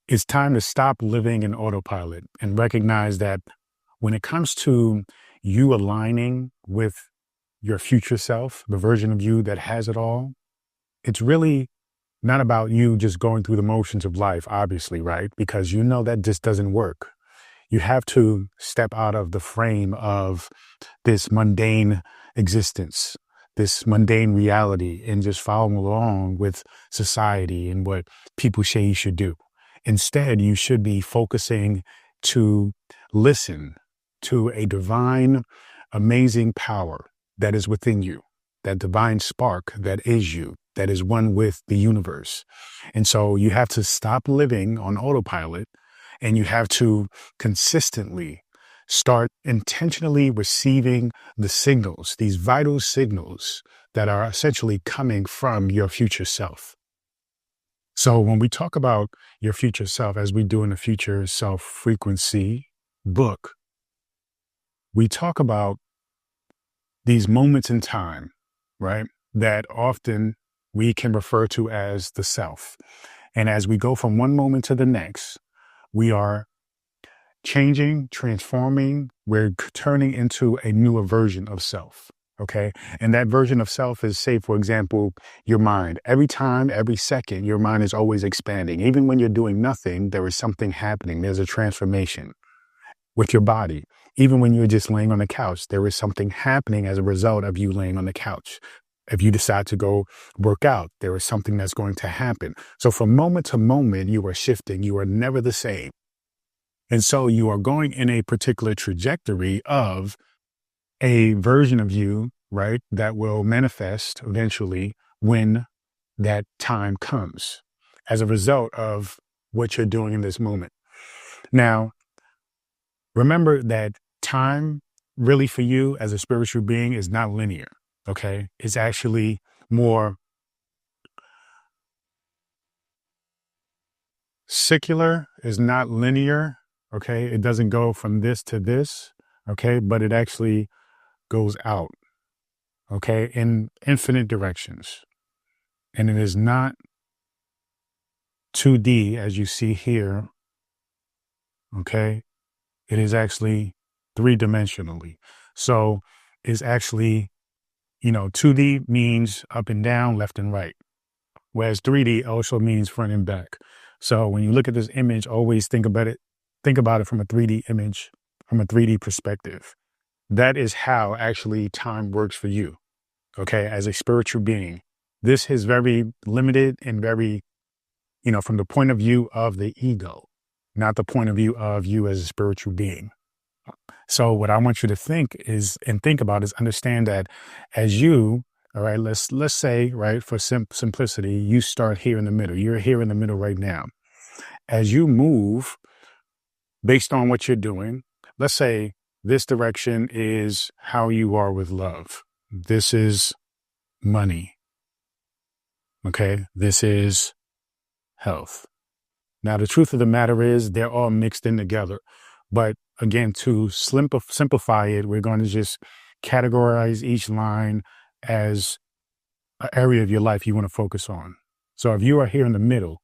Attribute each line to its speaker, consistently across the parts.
Speaker 1: It's time to stop living in autopilot and recognize that when it comes to you aligning with your future self, the version of you that has it all, it's really not about you just going through the motions of life, obviously, right? Because you know that just doesn't work. You have to step out of the frame of this mundane existence, this mundane reality, and just follow along with society and what people say you should do. Instead, you should be focusing to listen to a divine, amazing power that is within you, that divine spark that is you, that is one with the universe. And so you have to stop living on autopilot, and you have to consistently start intentionally receiving the signals, these vital signals that are essentially coming from your future self. So when we talk about your future self, as we do in the Future Self Frequency book, we talk about these moments in time, right? That often we can refer to as the self. And as we go from one moment to the next, we are changing, transforming, we're turning into a newer version of self. Okay. And that version of self is, say, for example, your mind. Every time, every second, your mind is always expanding. Even when you're doing nothing, there is something happening. There's a transformation with your body. Even when you're just laying on the couch, there is something happening as a result of you laying on the couch. If you decide to go work out, there is something that's going to happen. So from moment to moment, you are shifting. You are never the same. And so you are going in a particular trajectory of a version of you, right, that will manifest eventually when that time comes as a result of what you're doing in this moment. Now, remember that time really for you as a spiritual being is not linear, okay? It's actually more secular, is not linear, okay? It doesn't go from this to this, okay? But it actually goes out, okay, in infinite directions. And it is not 2D as you see here, okay? It is actually three-dimensionally. So it's actually, 2D means up and down, left and right, whereas 3D also means front and back. So when you look at this image, always think about it from a 3D image, from a 3D perspective. That is how actually time works for you, okay, as a spiritual being. This is very limited and very, from the point of view of the ego, not the point of view of you as a spiritual being. So what I want you to think about is understand that as you, all right, let's say, right, for simplicity, you start here in the middle. You're here in the middle right now. As you move based on what you're doing, let's say this direction is how you are with love. This is money. Okay. This is health. Now, the truth of the matter is they're all mixed in together. But again, to simplify it, we're going to just categorize each line as an area of your life you want to focus on. So if you are here in the middle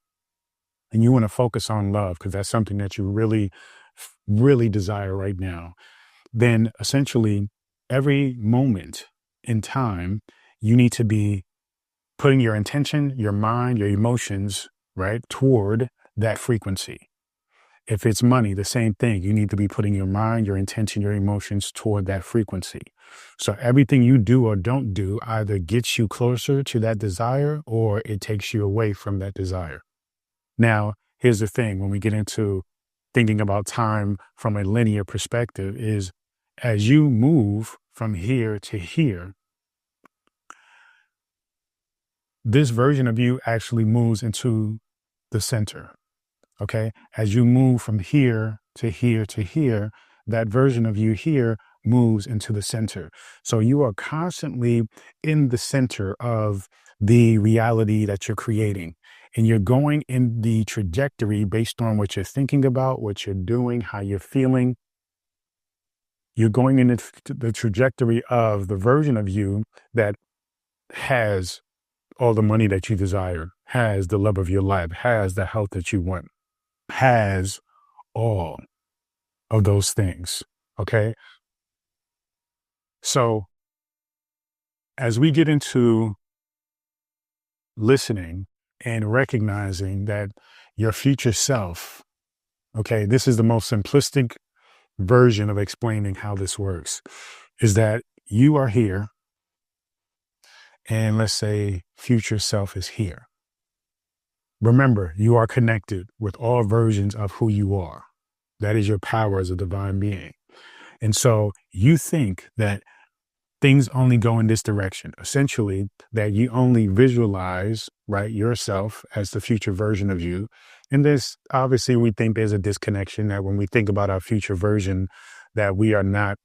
Speaker 1: and you want to focus on love, because that's something that you really, really desire right now, then essentially every moment in time, you need to be putting your intention, your mind, your emotions, right, toward that frequency. If it's money, the same thing. You need to be putting your mind, your intention, your emotions toward that frequency. So everything you do or don't do either gets you closer to that desire or it takes you away from that desire. Now, here's the thing. When we get into thinking about time from a linear perspective is as you move from here to here, this version of you actually moves into the center. Okay. As you move from here to here to here, that version of you here moves into the center. So you are constantly in the center of the reality that you're creating. And you're going in the trajectory based on what you're thinking about, what you're doing, how you're feeling. You're going in the trajectory of the version of you that has all the money that you desire, has the love of your life, has the health that you want. has all of those things. Okay. So as we get into listening and recognizing that your future self, okay, this is the most simplistic version of explaining how this works, is that you are here and let's say future self is here. Remember, you are connected with all versions of who you are. That is your power as a divine being. And so you think that things only go in this direction, essentially, that you only visualize, right, yourself as the future version of you. And this, obviously, we think there's a disconnection that when we think about our future version, that we are not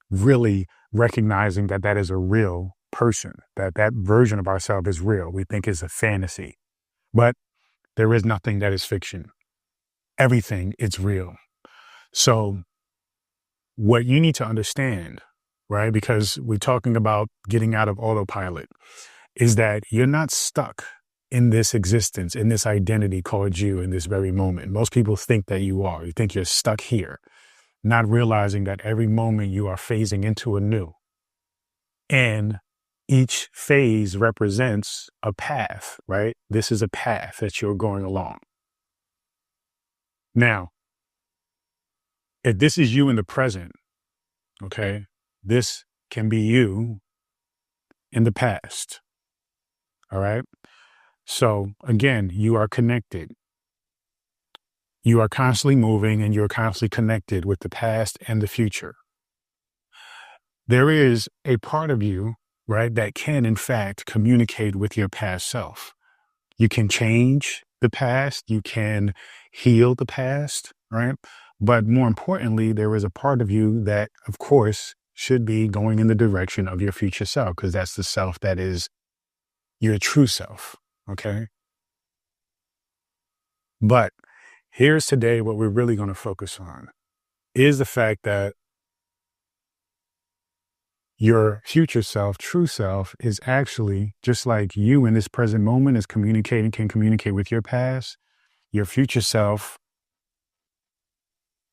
Speaker 1: really recognizing that that is a real person, that that version of ourselves is real. We think it's a fantasy, but there is nothing that is fiction. Everything is real. So what you need to understand, right, because we're talking about getting out of autopilot, is that you're not stuck in this existence, in this identity called you in this very moment. Most people think that you are. You think you're stuck here, not realizing that every moment you are phasing into a new. And each phase represents a path, right? This is a path that you're going along. Now, if this is you in the present, okay, this can be you in the past. All right. So again, you are connected. You are constantly moving and you're constantly connected with the past and the future. There is a part of you, right, that can in fact communicate with your past self. You can change the past. You can heal the past, right? But more importantly, there is a part of you that, of course, should be going in the direction of your future self, because that's the self that is your true self. Okay. But here's today what we're really going to focus on is the fact that your future self, true self, is actually just like you in this present moment is communicating, can communicate with your past. Your future self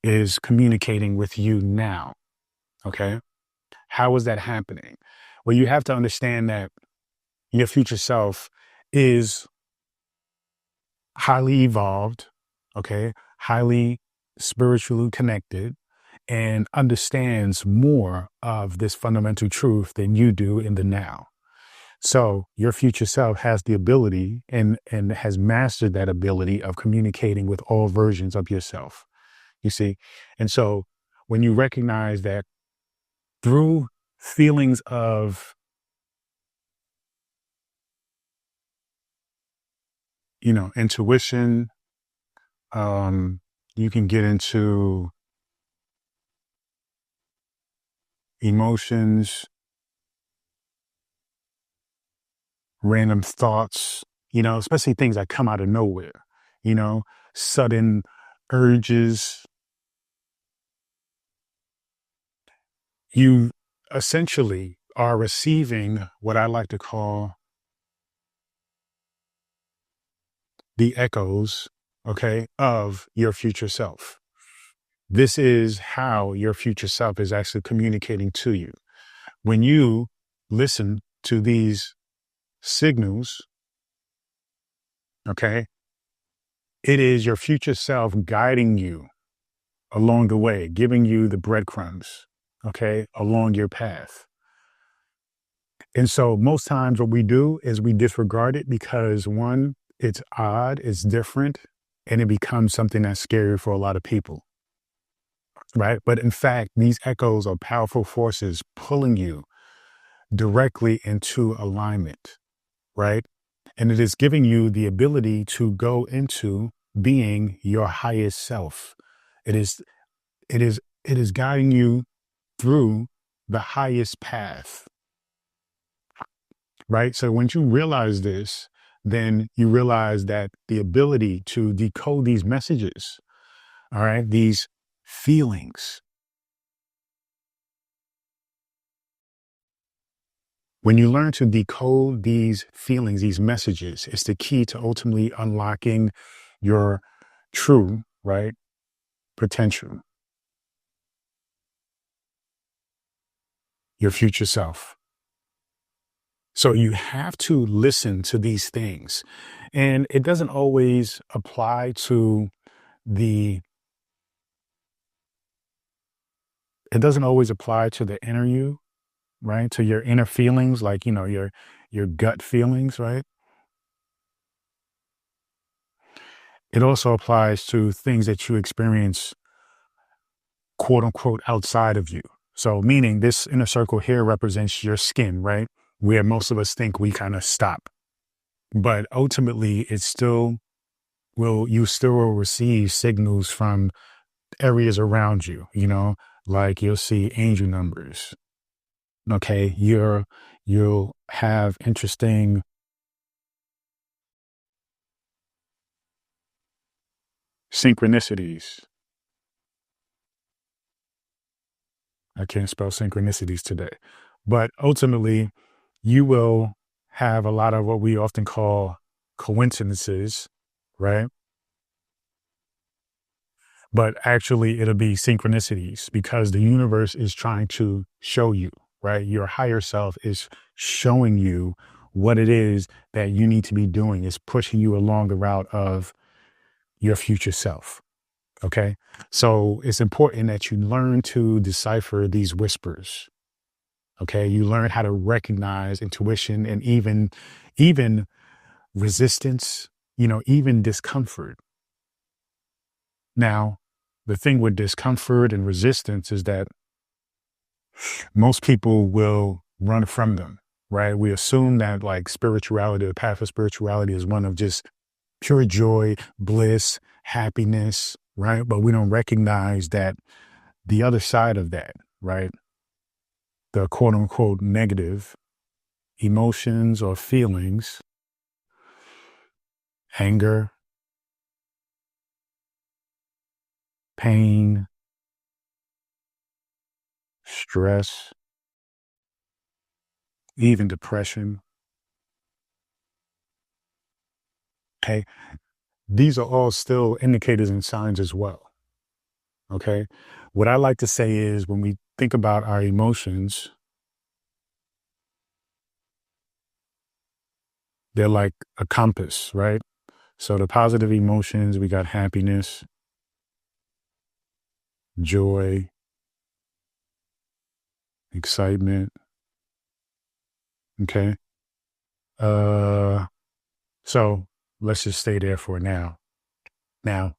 Speaker 1: is communicating with you now. Okay. How is that happening? Well, you have to understand that your future self is highly evolved, okay, highly spiritually connected, and understands more of this fundamental truth than you do in the now. So your future self has the ability and has mastered that ability of communicating with all versions of yourself, you see. And so when you recognize that through feelings of, intuition, you can get into emotions, random thoughts, especially things that come out of nowhere, sudden urges. You essentially are receiving what I like to call the echoes, okay, of your future self. This is how your future self is actually communicating to you. When you listen to these signals, okay, it is your future self guiding you along the way, giving you the breadcrumbs, okay, along your path. And so most times what we do is we disregard it because one, it's odd, it's different, and it becomes something that's scary for a lot of people, right? But in fact, these echoes are powerful forces pulling you directly into alignment, right? And it is giving you the ability to go into being your highest self. It is, it is guiding you through the highest path, right? So once you realize this, then you realize that the ability to decode these messages, all right, these feelings, when you learn to decode these feelings, these messages, it's the key to ultimately unlocking your true, right? Potential, your future self. So you have to listen to these things. And it doesn't always apply to the the inner you, right? To your inner feelings, like, your gut feelings, right? It also applies to things that you experience, quote unquote, outside of you. So meaning this inner circle here represents your skin, right? Where most of us think we kind of stop. But ultimately you still will receive signals from areas around you, like you'll see angel numbers. Okay. You'll have interesting synchronicities. I can't spell synchronicities today, but ultimately you will have a lot of what we often call coincidences, right? But actually it'll be synchronicities because the universe is trying to show you, right? Your higher self is showing you what it is that you need to be doing. It's pushing you along the route of your future self. Okay. So it's important that you learn to decipher these whispers. Okay. You learn how to recognize intuition and even resistance, even discomfort. Now, the thing with discomfort and resistance is that most people will run from them, right? We assume that like spirituality, the path of spirituality is one of just pure joy, bliss, happiness, right? But we don't recognize that the other side of that, right? The quote unquote negative emotions or feelings, anger, pain, stress, even depression. Okay. These are all still indicators and signs as well. Okay. What I like to say is when we think about our emotions, they're like a compass, right? So the positive emotions, we got happiness, joy, excitement. Okay. Uh, so let's just stay there for now. Now,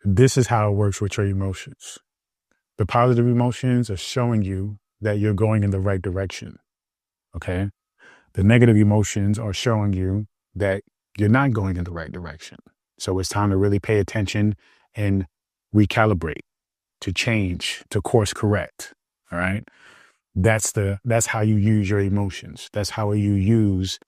Speaker 1: this is how it works with your emotions. The positive emotions are showing you that you're going in the right direction. Okay. The negative emotions are showing you that you're not going in the right direction. So it's time to really pay attention and recalibrate, to change, to course correct. All right. That's how you use your emotions. That's how you use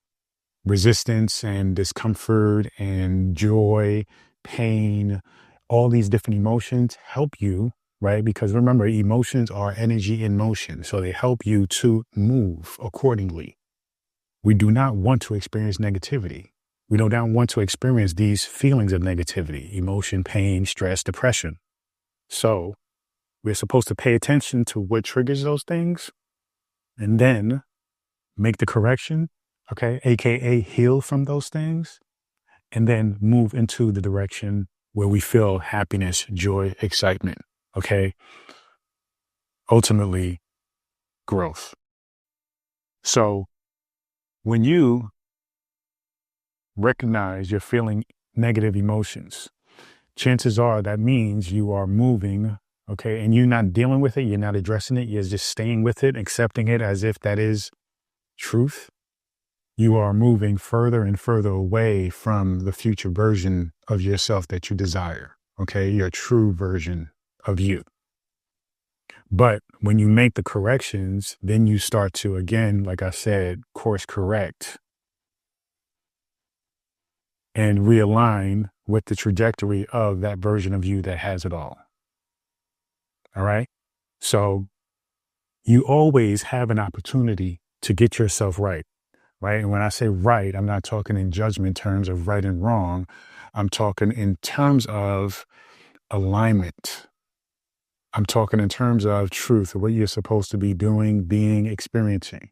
Speaker 1: resistance and discomfort and joy, pain, all these different emotions help you, right? Because remember, emotions are energy in motion. So they help you to move accordingly. We do not want to experience negativity. We do not want to experience these feelings of negativity, emotion, pain, stress, depression. So we're supposed to pay attention to what triggers those things and then make the correction, okay, AKA heal from those things, and then move into the direction where we feel happiness, joy, excitement, okay? Ultimately, growth. So when you recognize you're feeling negative emotions, chances are that means you are moving, okay, and you're not dealing with it, you're not addressing it, you're just staying with it, accepting it as if that is truth. You are moving further and further away from the future version of yourself that you desire, okay, your true version of you. But when you make the corrections, then you start to, again, like I said, course correct and realign with the trajectory of that version of you that has it all. All right. So you always have an opportunity to get yourself right. Right. And when I say right, I'm not talking in judgment terms of right and wrong. I'm talking in terms of alignment. I'm talking in terms of truth, what you're supposed to be doing, being, experiencing.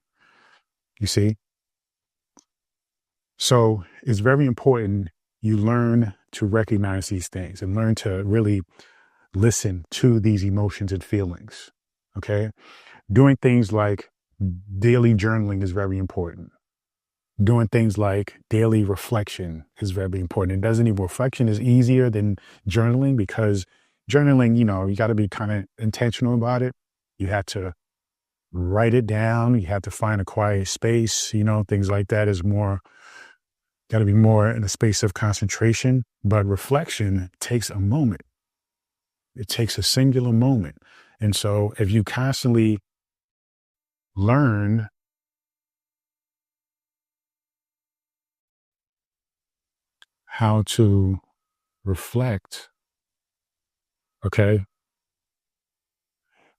Speaker 1: You see? So it's very important you learn to recognize these things and learn to really listen to these emotions and feelings. Okay. Doing things like daily journaling is very important. Doing things like daily reflection is very important. It doesn't even reflection is easier than journaling because journaling, you got to be kind of intentional about it. You have to write it down. You have to find a quiet space, things like that is more, got to be more in a space of concentration. But reflection takes a moment. It takes a singular moment. And so if you constantly learn how to reflect, okay,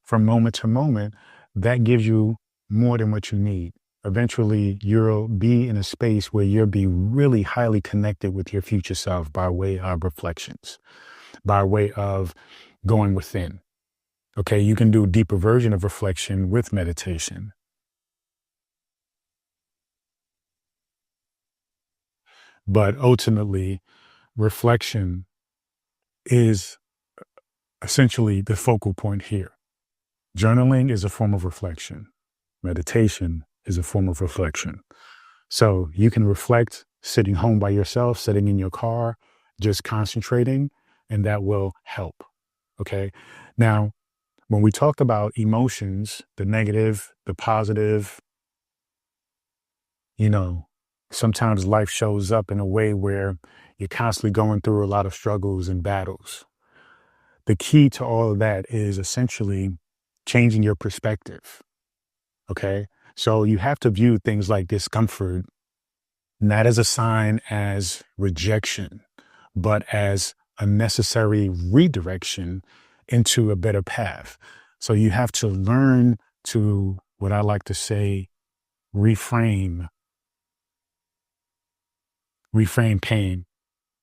Speaker 1: from moment to moment, that gives you more than what you need. Eventually, you'll be in a space where you'll be really highly connected with your future self by way of reflections, by way of going within. Okay, you can do a deeper version of reflection with meditation. But ultimately, reflection is essentially the focal point here. Journaling is a form of reflection. Meditation is a form of reflection. So you can reflect sitting home by yourself, sitting in your car, just concentrating, and that will help. Okay. Now, when we talk about emotions, the negative, the positive, sometimes life shows up in a way where you're constantly going through a lot of struggles and battles. The key to all of that is essentially changing your perspective. Okay. So you have to view things like discomfort not as a sign as rejection, but as a necessary redirection into a better path. So you have to learn to, what I like to say, reframe pain,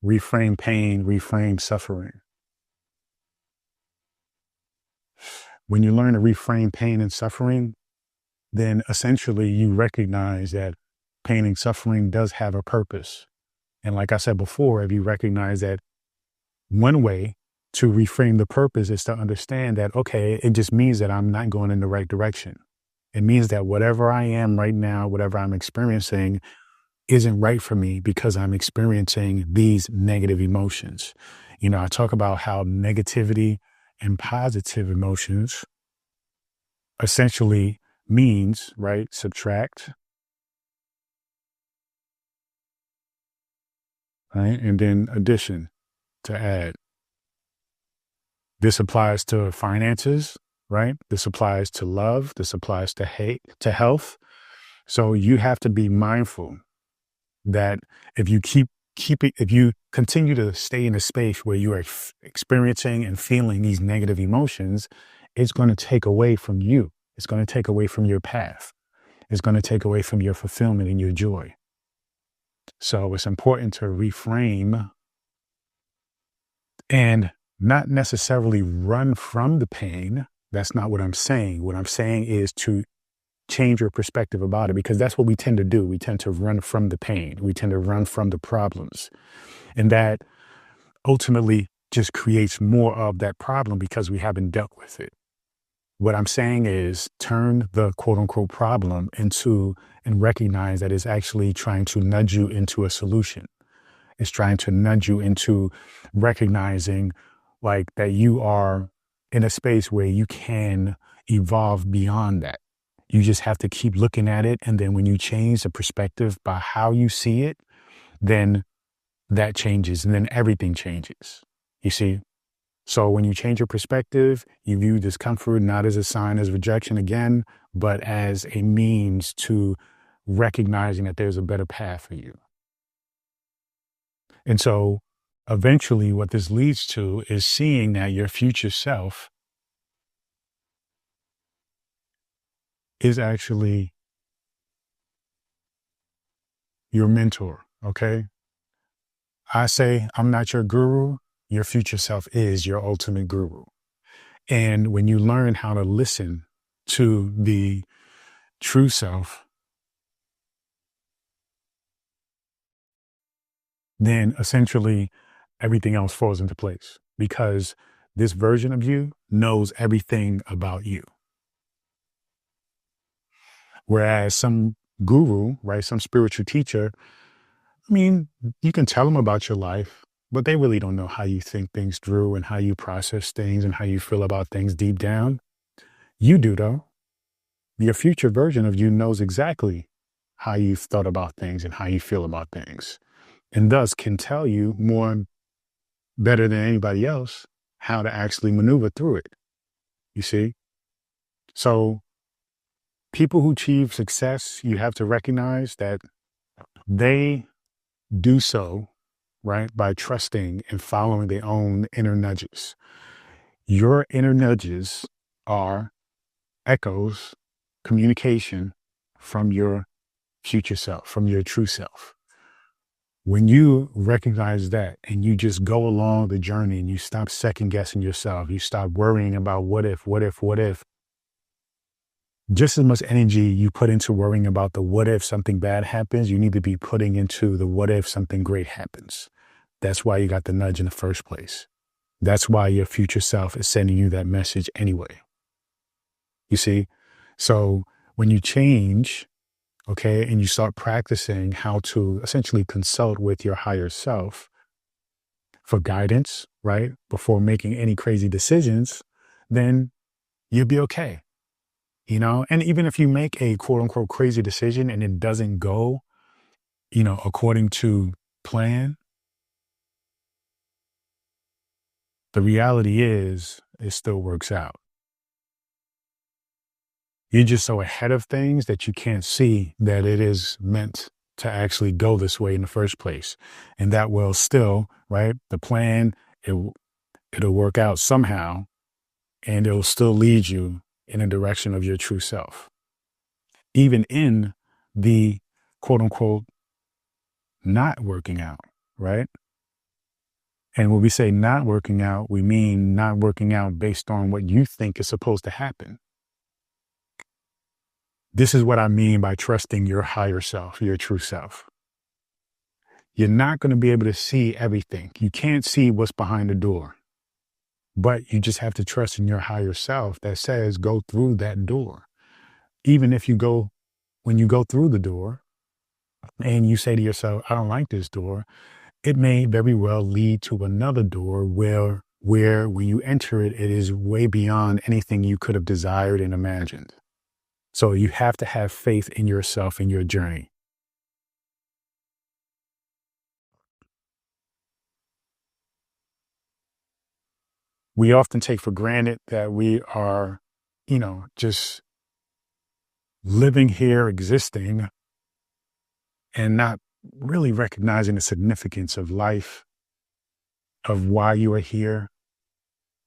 Speaker 1: reframe suffering. When you learn to reframe pain and suffering, then essentially you recognize that pain and suffering does have a purpose. And like I said before, if you recognize that one way to reframe the purpose is to understand that, okay, it just means that I'm not going in the right direction. It means that whatever I am right now, whatever I'm experiencing isn't right for me because I'm experiencing these negative emotions. I talk about how negativity and positive emotions essentially means, right? Subtract, right? And then addition to add. This applies to finances, right? This applies to love. This applies to hate, to health. So you have to be mindful that if you if you continue to stay in a space where you are experiencing and feeling these negative emotions, it's going to take away from you. It's going to take away from your path. It's going to take away from your fulfillment and your joy. So it's important to reframe and not necessarily run from the pain. That's not what I'm saying. What I'm saying is to change your perspective about it, because that's what we tend to do. We tend to run from the pain. We tend to run from the problems. And that ultimately just creates more of that problem because we haven't dealt with it. What I'm saying is turn the quote unquote problem into and recognize that it's actually trying to nudge you into a solution. It's trying to nudge you into recognizing like that you are in a space where you can evolve beyond that. You just have to keep looking at it. And then when you change the perspective by how you see it, then that changes and then everything changes. You see? So when you change your perspective, you view discomfort not as a sign of rejection again, but as a means to recognizing that there's a better path for you. And so eventually what this leads to is seeing that your future self is actually your mentor. Okay. I say, I'm not your guru. your future self is your ultimate guru. And when you learn how to listen to the true self, then essentially everything else falls into place because this version of you knows everything about you. Whereas some guru, right, some spiritual teacher, I mean, you can tell them about your life, but they really don't know how you think things through and how you process things and how you feel about things deep down. You do, though. Your future version of you knows exactly how you've thought about things and how you feel about things, and thus can tell you more better than anybody else how to actually maneuver through it. You see? So people who achieve success, you have to recognize that they do so, right, by trusting and following their own inner nudges. Your inner nudges are echoes, communication from your future self, from your true self. When you recognize that and you just go along the journey and you stop second guessing yourself, you stop worrying about what if, just as much energy you put into worrying about the what if something bad happens, you need to be putting into the what if something great happens. That's why you got the nudge in the first place. That's why your future self is sending you that message anyway. You see? So when you change, okay, and you start practicing how to essentially consult with your higher self for guidance, right, before making any crazy decisions, then you'll be okay. You know, and even if you make a quote unquote crazy decision and it doesn't go, according to plan, the reality is it still works out. You're just so ahead of things that you can't see that it is meant to actually go this way in the first place. And that will still, right, the plan, it'll work out somehow and it'll still lead you in a direction of your true self. Even in the quote unquote not working out, right? And when we say not working out, we mean not working out based on what you think is supposed to happen. This is what I mean by trusting your higher self, your true self. You're not going to be able to see everything. You can't see what's behind the door, but you just have to trust in your higher self that says, go through that door. Even if when you go through the door and you say to yourself, I don't like this door, it may very well lead to another door where when you enter it, it is way beyond anything you could have desired and imagined. So you have to have faith in yourself and your journey. We often take for granted that we are, just living here, existing, and not really recognizing the significance of life, of why you are here.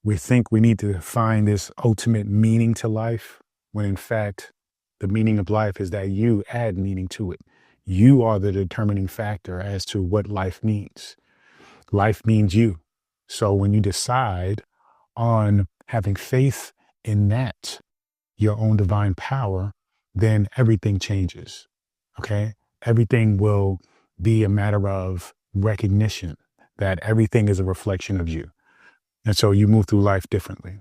Speaker 1: We think we need to find this ultimate meaning to life, when in fact, the meaning of life is that you add meaning to it. You are the determining factor as to what life means. Life means you. So when you decide on having faith in that, your own divine power, then everything changes. Okay? Everything will be a matter of recognition that everything is a reflection of you. And so you move through life differently,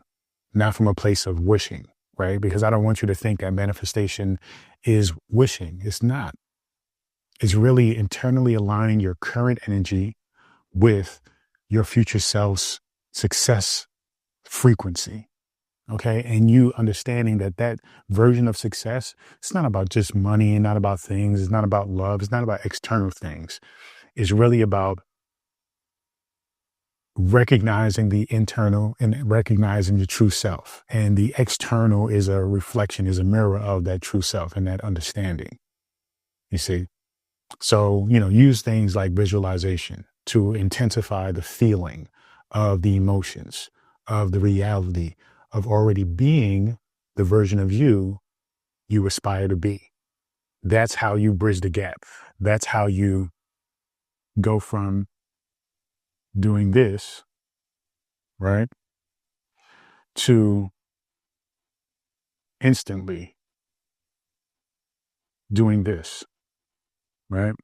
Speaker 1: not from a place of wishing, right? Because I don't want you to think that manifestation is wishing. It's not. It's really internally aligning your current energy with your future self's success frequency. Okay. And you understanding that version of success, it's not about just money and not about things. It's not about love. It's not about external things. It's really about recognizing the internal and recognizing the true self. And the external is a reflection, is a mirror of that true self and that understanding. You see? So, use things like visualization to intensify the feeling of the emotions, of the reality of already being the version of you aspire to be. That's how you bridge the gap. That's how you go from doing this right? To instantly doing this, right?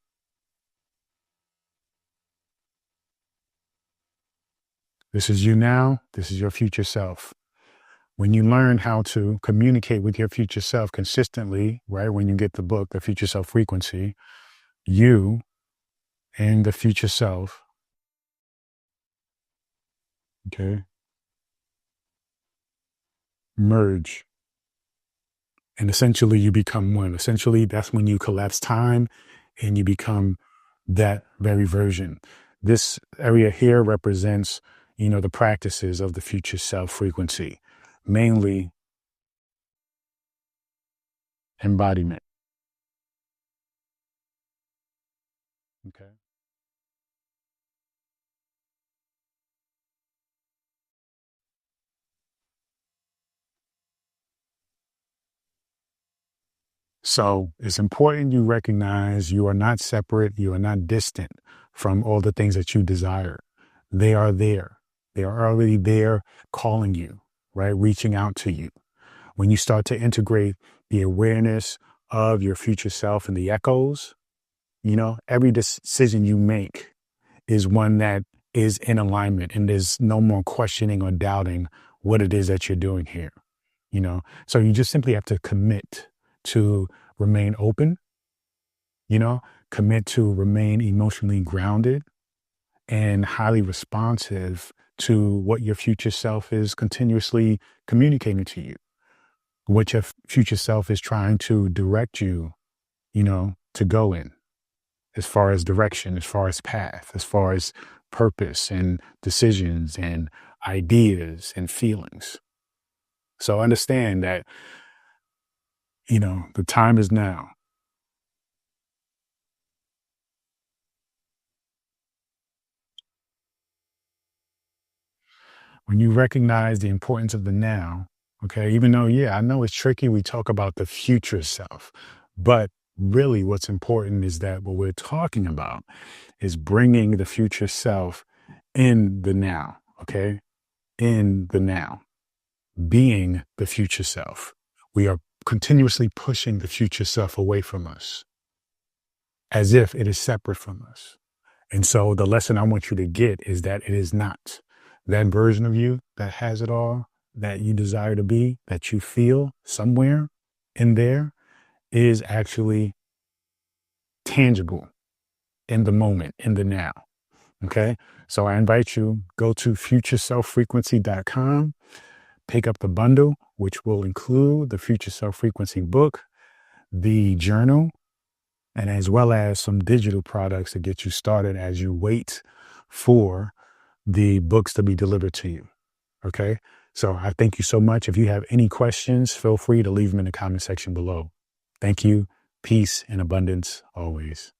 Speaker 1: This is you now. This is your future self. When you learn how to communicate with your future self consistently, right? When you get the book, The Future Self Frequency, you and the future self, okay, merge. And essentially you become one. Essentially, that's when you collapse time and you become that very version. This area here represents, the practices of the future self frequency, mainly embodiment. Okay. So it's important you recognize you are not separate, you are not distant from all the things that you desire. They are there. They are already there calling you, right? Reaching out to you. When you start to integrate the awareness of your future self and the echoes, every decision you make is one that is in alignment and there's no more questioning or doubting what it is that you're doing here, So you just simply have to commit to remain open, you know, commit to remain emotionally grounded and highly responsive to what your future self is continuously communicating to you, what your future self is trying to direct you, to go in as far as direction, as far as path, as far as purpose and decisions and ideas and feelings. So understand that, the time is now. When you recognize the importance of the now, okay, even though, yeah, I know it's tricky, we talk about the future self, but really what's important is that what we're talking about is bringing the future self in the now, okay, in the now, being the future self. We are continuously pushing the future self away from us as if it is separate from us. And so the lesson I want you to get is that it is not. That version of you that has it all, that you desire to be, that you feel somewhere in there is actually tangible in the moment, in the now. Okay. So I invite you, go to futureselffrequency.com, pick up the bundle, which will include the Future Self Frequency book, the journal, and as well as some digital products to get you started as you wait for the books to be delivered to you. Okay. So I thank you so much. If you have any questions, feel free to leave them in the comment section below. Thank you. Peace and abundance always.